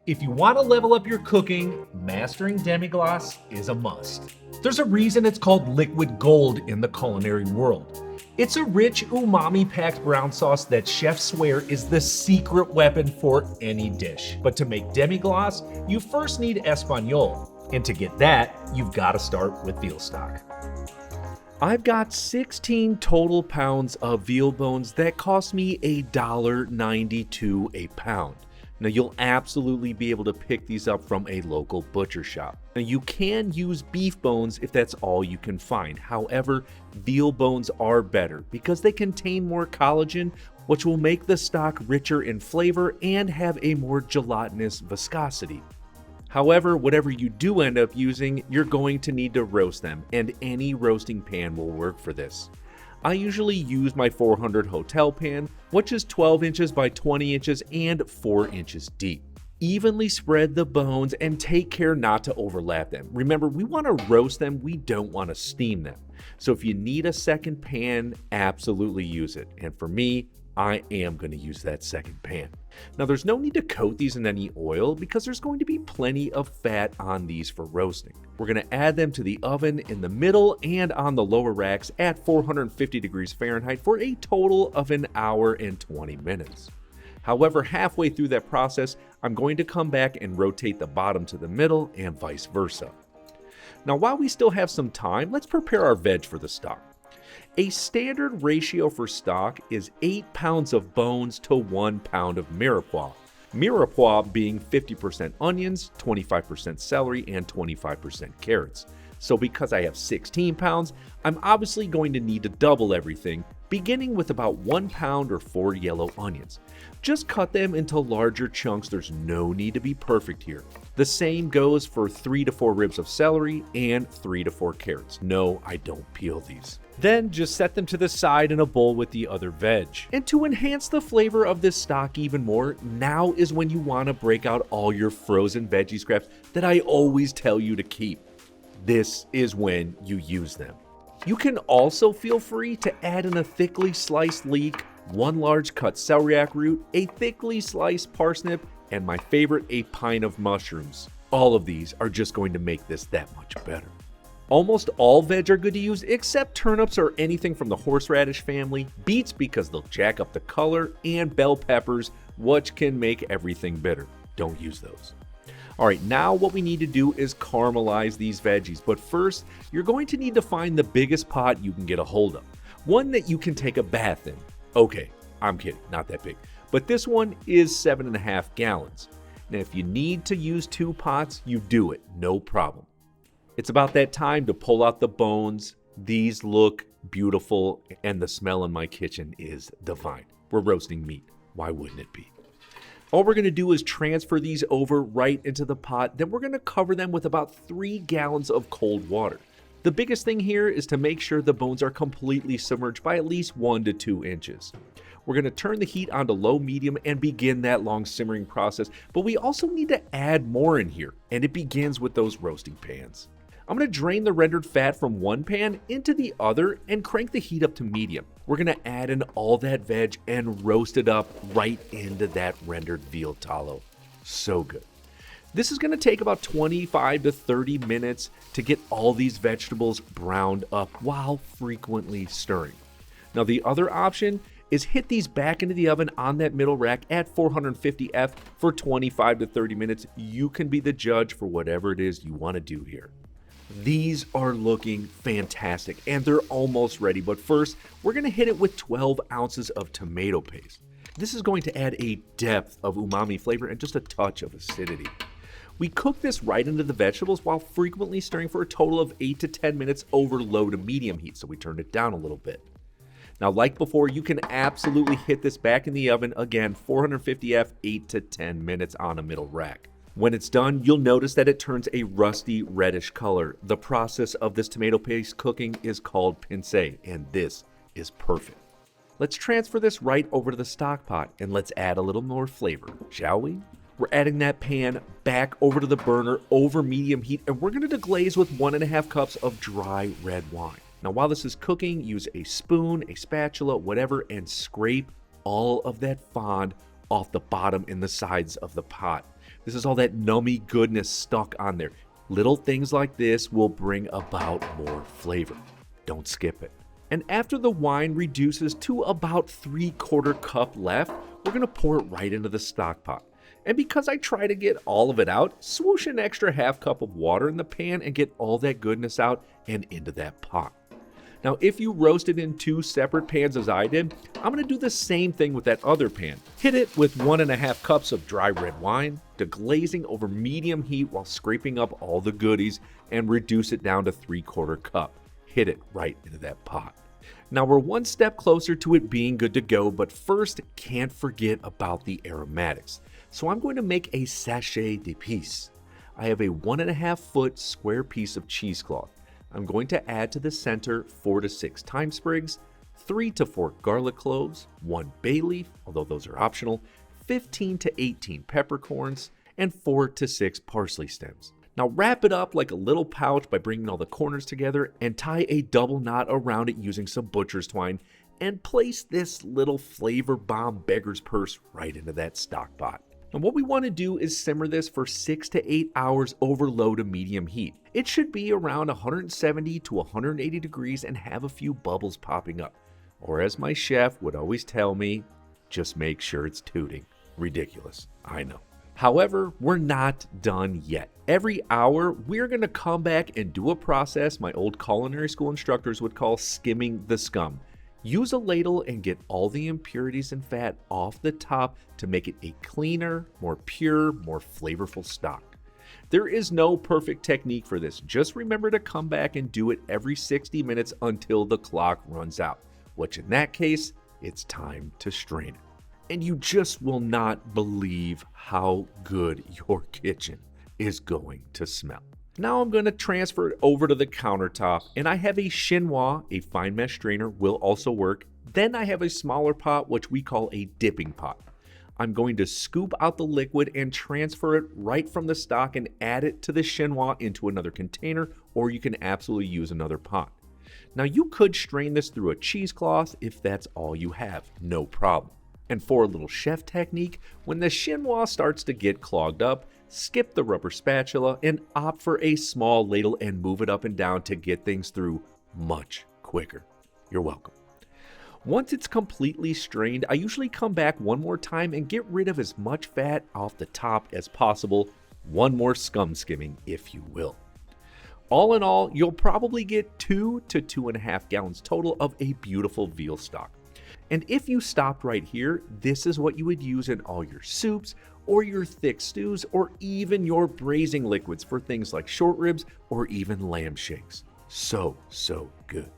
If you want to level up your cooking, mastering demi-glace is a must. There's a reason it's called liquid gold in the culinary world. It's a rich, umami-packed brown sauce that chefs swear is the secret weapon for any dish. But to make demi-glace, you first need Espagnole. And to get that, you've got to start with veal stock. I've got 16 total pounds of veal bones that cost me $1.92 a pound. Now you'll absolutely be able to pick these up from a local butcher shop. Now you can use beef bones if that's all you can find. However, veal bones are better because they contain more collagen, which will make the stock richer in flavor and have a more gelatinous viscosity. However, whatever you do end up using, you're going to need to roast them, and any roasting pan will work for this. I usually use my 400 hotel pan, which is 12 inches by 20 inches and 4 inches deep. Evenly spread the bones and take care not to overlap them. Remember, we want to roast them, we don't want to steam them. So if you need a second pan, absolutely use it. And for me, I am going to use that second pan. Now there's no need to coat these in any oil because there's going to be plenty of fat on these for roasting. We're going to add them to the oven in the middle and on the lower racks at 450 degrees Fahrenheit for a total of 1 hour and 20 minutes. However, halfway through that process, I'm going to come back and rotate the bottom to the middle and vice versa. Now while we still have some time, let's prepare our veg for the stock. A standard ratio for stock is 8 pounds of bones to 1 pound of mirepoix. Mirepoix being 50% onions, 25% celery, and 25% carrots. So because I have 16 pounds, I'm obviously going to need to double everything, beginning with about 1 pound or 4 yellow onions. Just cut them into larger chunks, there's no need to be perfect here. The same goes for 3 to 4 ribs of celery and 3 to 4 carrots. No, I don't peel these. Then just set them to the side in a bowl with the other veg. And to enhance the flavor of this stock even more, now is when you want to break out all your frozen veggie scraps that I always tell you to keep. This is when you use them. You can also feel free to add in a thickly sliced leek, 1 large cut celeriac root, a thickly sliced parsnip, and my favorite, a pint of mushrooms. All of these are just going to make this that much better. Almost all veg are good to use except turnips or anything from the horseradish family, beets because they'll jack up the color, and bell peppers, which can make everything bitter. Don't use those. Alright, now what we need to do is caramelize these veggies, but first, you're going to need to find the biggest pot you can get a hold of. One that you can take a bath in. Okay, I'm kidding, not that big. But this one is 7.5 gallons. Now if you need to use 2 pots, you do it, no problem. It's about that time to pull out the bones. These look beautiful, and the smell in my kitchen is divine. We're roasting meat. Why wouldn't it be? All we're going to do is transfer these over right into the pot. Then we're going to cover them with about 3 gallons of cold water. The biggest thing here is to make sure the bones are completely submerged by at least 1 to 2 inches. We're going to turn the heat on to low medium and begin that long simmering process, but we also need to add more in here, and it begins with those roasting pans. I'm going to drain the rendered fat from one pan into the other and crank the heat up to medium. We're going to add in all that veg and roast it up right into that rendered veal tallow. So good. This is going to take about 25 to 30 minutes to get all these vegetables browned up while frequently stirring. Now the other option is hit these back into the oven on that middle rack at 450 F for 25 to 30 minutes. You can be the judge for whatever it is you want to do here. These are looking fantastic and they're almost ready, but first we're going to hit it with 12 ounces of tomato paste. This is going to add a depth of umami flavor and just a touch of acidity. We cook this right into the vegetables while frequently stirring for a total of 8 to 10 minutes over low to medium heat, so we turn it down a little bit. Now, like before, you can absolutely hit this back in the oven, again, 450 F, 8 to 10 minutes on a middle rack. When it's done, you'll notice that it turns a rusty reddish color. The process of this tomato paste cooking is called pincé, and this is perfect. Let's transfer this right over to the stock pot, and let's add a little more flavor, shall we? We're adding that pan back over to the burner over medium heat, and we're going to deglaze with 1.5 cups of dry red wine. Now, while this is cooking, use a spoon, a spatula, whatever, and scrape all of that fond off the bottom and the sides of the pot. This is all that nummy goodness stuck on there. Little things like this will bring about more flavor. Don't skip it. And after the wine reduces to about 3/4 cup left, we're gonna pour it right into the stock pot. And because I try to get all of it out, swoosh an extra half cup of water in the pan and get all that goodness out and into that pot. Now, if you roast it in 2 separate pans as I did, I'm gonna do the same thing with that other pan. Hit it with 1.5 cups of dry red wine, deglazing over medium heat while scraping up all the goodies, and reduce it down to 3/4 cup. Hit it right into that pot. Now we're one step closer to it being good to go, but first, can't forget about the aromatics. So I'm going to make a sachet d'épices. I have a 1.5 foot square piece of cheesecloth. I'm going to add to the center 4 to 6 thyme sprigs, 3 to 4 garlic cloves, 1 bay leaf, although those are optional, 15 to 18 peppercorns, and 4 to 6 parsley stems. Now wrap it up like a little pouch by bringing all the corners together and tie a double knot around it using some butcher's twine, and place this little flavor bomb beggar's purse right into that stock pot. And what we want to do is simmer this for 6 to 8 hours over low to medium heat. It should be around 170 to 180 degrees and have a few bubbles popping up. Or as my chef would always tell me, just make sure it's tooting. Ridiculous, I know. However, we're not done yet. Every hour, we're going to come back and do a process my old culinary school instructors would call skimming the scum. Use a ladle and get all the impurities and fat off the top to make it a cleaner, more pure, more flavorful stock. There is no perfect technique for this. Just remember to come back and do it every 60 minutes until the clock runs out, which in that case, it's time to strain it. And you just will not believe how good your kitchen is going to smell. Now I'm going to transfer it over to the countertop, and I have a chinois, a fine mesh strainer will also work. Then I have a smaller pot, which we call a dipping pot. I'm going to scoop out the liquid and transfer it right from the stock and add it to the chinois into another container, or you can absolutely use another pot. Now you could strain this through a cheesecloth if that's all you have, no problem. And for a little chef technique, when the chinois starts to get clogged up, skip the rubber spatula and opt for a small ladle and move it up and down to get things through much quicker. You're welcome. Once it's completely strained, I usually come back one more time and get rid of as much fat off the top as possible. One more scum skimming, if you will. All in all, you'll probably get 2 to 2.5 gallons total of a beautiful veal stock. And if you stopped right here, this is what you would use in all your soups, or your thick stews, or even your braising liquids for things like short ribs or even lamb shakes. So good.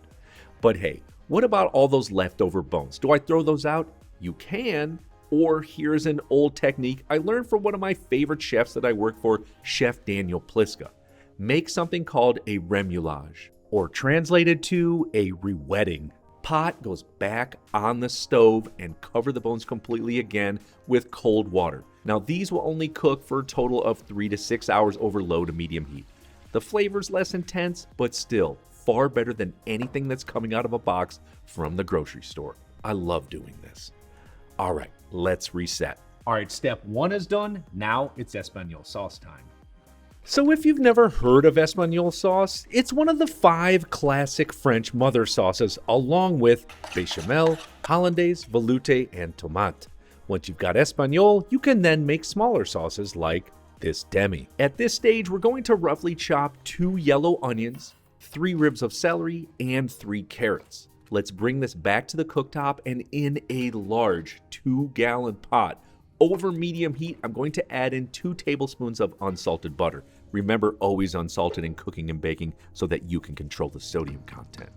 But hey, what about all those leftover bones? Do I throw those out? You can. Or here's an old technique I learned from one of my favorite chefs that I work for, Chef Daniel Pliska. Make something called a remoulage, or translated to a rewetting. Pot goes back on the stove and cover the bones completely again with cold water. Now these will only cook for a total of 3 to 6 hours over low to medium heat. The flavor's less intense, but still far better than anything that's coming out of a box from the grocery store. I love doing this. All right, let's reset. All right, step 1 is done. Now it's Espagnole sauce time. So if you've never heard of Espagnole sauce, it's one of the 5 classic French mother sauces, along with bechamel, hollandaise, velouté, and tomate. Once you've got Espagnole, you can then make smaller sauces like this demi. At this stage, we're going to roughly chop 2 yellow onions, 3 ribs of celery, and 3 carrots. Let's bring this back to the cooktop, and in a large 2-gallon pot, over medium heat, I'm going to add in 2 tablespoons of unsalted butter. Remember, always unsalted in cooking and baking so that you can control the sodium content.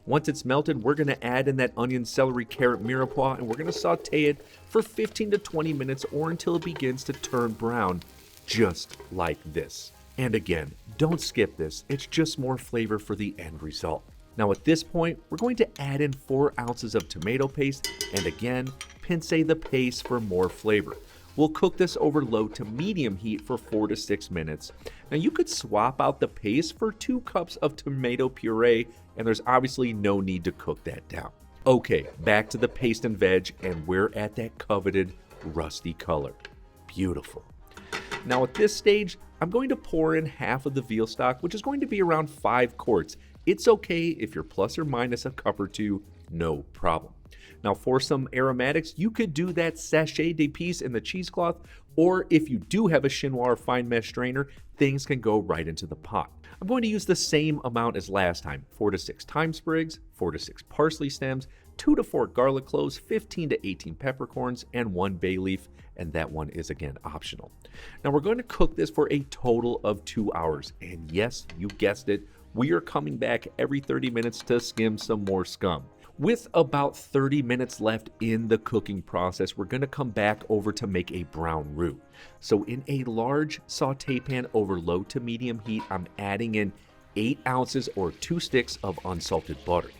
Once it's melted, we're going to add in that onion, celery, carrot, mirepoix, and we're going to saute it for 15 to 20 minutes or until it begins to turn brown, just like this. And again, don't skip this. It's just more flavor for the end result. Now at this point, we're going to add in 4 ounces of tomato paste, and again, pince the paste for more flavor. We'll cook this over low to medium heat for 4 to 6 minutes. Now you could swap out the paste for 2 cups of tomato puree, and there's obviously no need to cook that down. Okay, back to the paste and veg, and we're at that coveted rusty color. Beautiful. Now at this stage, I'm going to pour in half of the veal stock, which is going to be around 5 quarts. It's okay if you're plus or minus a cup or two, no problem. Now for some aromatics, you could do that sachet de piece in the cheesecloth, or if you do have a chinois or fine mesh strainer, things can go right into the pot. I'm going to use the same amount as last time, 4 to 6 thyme sprigs, 4 to 6 parsley stems, 2 to 4 garlic cloves, 15 to 18 peppercorns, and 1 bay leaf, and that one is again optional. Now we're going to cook this for a total of 2 hours, and yes, you guessed it, we are coming back every 30 minutes to skim some more scum. With about 30 minutes left in the cooking process, we're going to come back over to make a brown roux. So in a large saute pan over low to medium heat, I'm adding in 8 ounces or 2 sticks of unsalted butter.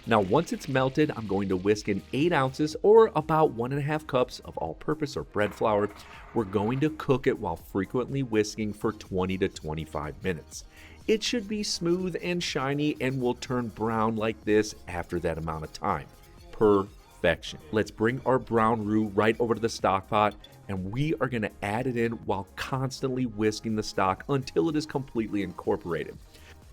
Now once it's melted, I'm going to whisk in 8 ounces or about 1.5 cups of all-purpose or bread flour. We're going to cook it while frequently whisking for 20 to 25 minutes. It should be smooth and shiny and will turn brown like this after that amount of time. Perfection. Let's bring our brown roux right over to the stock pot, and we are going to add it in while constantly whisking the stock until it is completely incorporated.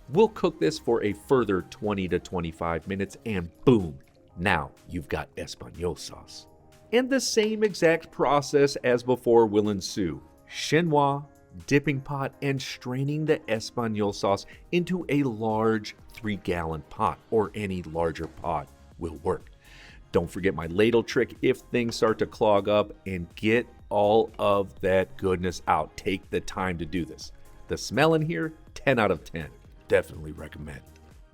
We'll cook this for a further 20 to 25 minutes, and boom, now you've got Espagnole sauce. And the same exact process as before will ensue. Chinois, dipping pot, and straining the Espagnole sauce into a large 3-gallon pot, or any larger pot will work. Don't forget my ladle trick if things start to clog up, and get all of that goodness out. Take the time to do this. The smell in here, 10 out of 10. Definitely recommend.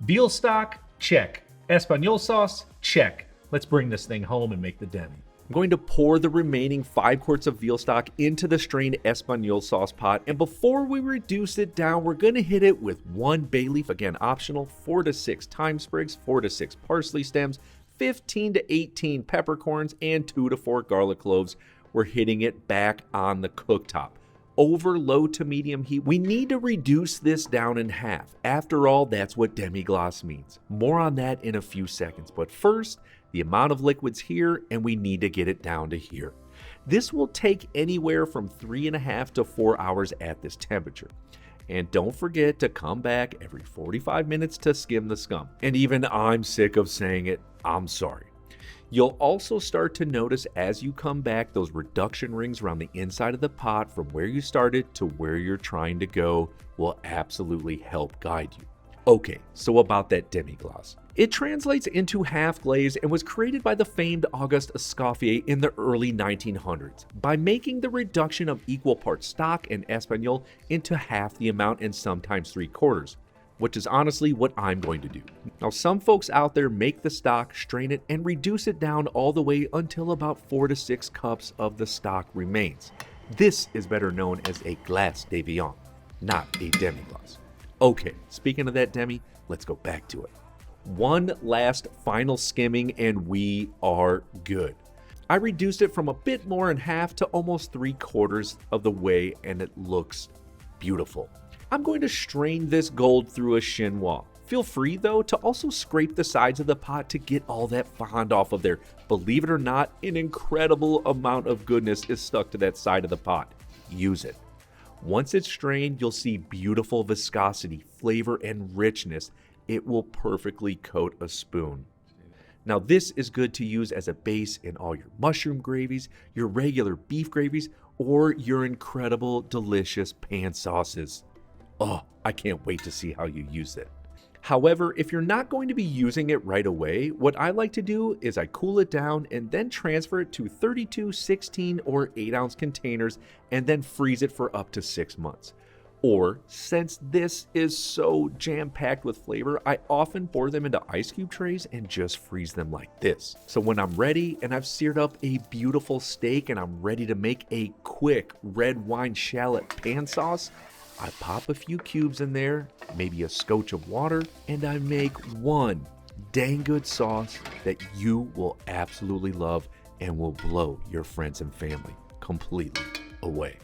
Veal stock, check. Espagnole sauce, check. Let's bring this thing home and make the demi. I'm going to pour the remaining 5 quarts of veal stock into the strained Espagnole sauce pot, and before we reduce it down, we're going to hit it with 1 bay leaf, again optional, 4 to 6 thyme sprigs, 4 to 6 parsley stems, 15 to 18 peppercorns, and 2 to 4 garlic cloves. We're hitting it back on the cooktop. Over low to medium heat, we need to reduce this down in half. After all, that's what demi-glace means. More on that in a few seconds, but first, the amount of liquid's here, and we need to get it down to here. This will take anywhere from 3.5 to 4 hours at this temperature. And don't forget to come back every 45 minutes to skim the scum. And even I'm sick of saying it, I'm sorry. You'll also start to notice as you come back those reduction rings around the inside of the pot from where you started to where you're trying to go will absolutely help guide you. Okay, so about that demi-glace. It translates into half glaze and was created by the famed Auguste Escoffier in the early 1900s by making the reduction of equal parts stock and espagnole into half the amount and sometimes 3/4, which is honestly what I'm going to do. Now some folks out there make the stock, strain it, and reduce it down all the way until about 4 to 6 cups of the stock remains. This is better known as a glace de viande, not a demi-glace. Okay, speaking of that demi, let's go back to it. One last final skimming and we are good. I reduced it from a bit more than half to almost 3/4 of the way, and it looks beautiful. I'm going to strain this gold through a chinois. Feel free though to also scrape the sides of the pot to get all that fond off of there. Believe it or not, an incredible amount of goodness is stuck to that side of the pot. Use it. Once it's strained, you'll see beautiful viscosity, flavor, and richness. It will perfectly coat a spoon. Now this is good to use as a base in all your mushroom gravies, your regular beef gravies, or your incredible, delicious pan sauces. Oh, I can't wait to see how you use it. However, if you're not going to be using it right away, what I like to do is I cool it down and then transfer it to 32, 16, or 8-ounce containers and then freeze it for up to 6 months. Or, since this is so jam-packed with flavor, I often pour them into ice cube trays and just freeze them like this. So when I'm ready and I've seared up a beautiful steak and I'm ready to make a quick red wine shallot pan sauce, I pop a few cubes in there, maybe a scotch of water, and I make one dang good sauce that you will absolutely love and will blow your friends and family completely away.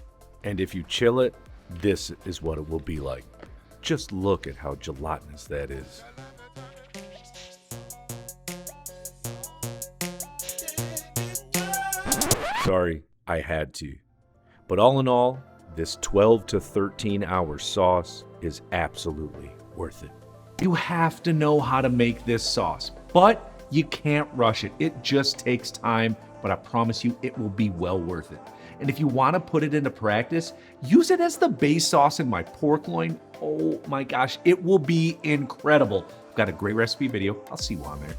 And if you chill it, this is what it will be like. Just look at how gelatinous that is. Sorry, I had to. But all in all, This 12 to 13 hour sauce is absolutely worth it. You have to know how to make this sauce, but you can't rush it. It just takes time, but I promise you it will be well worth it. And if you want to put it into practice, use it as the base sauce in my pork loin. Oh my gosh, it will be incredible. I've got a great recipe video. I'll see you on there.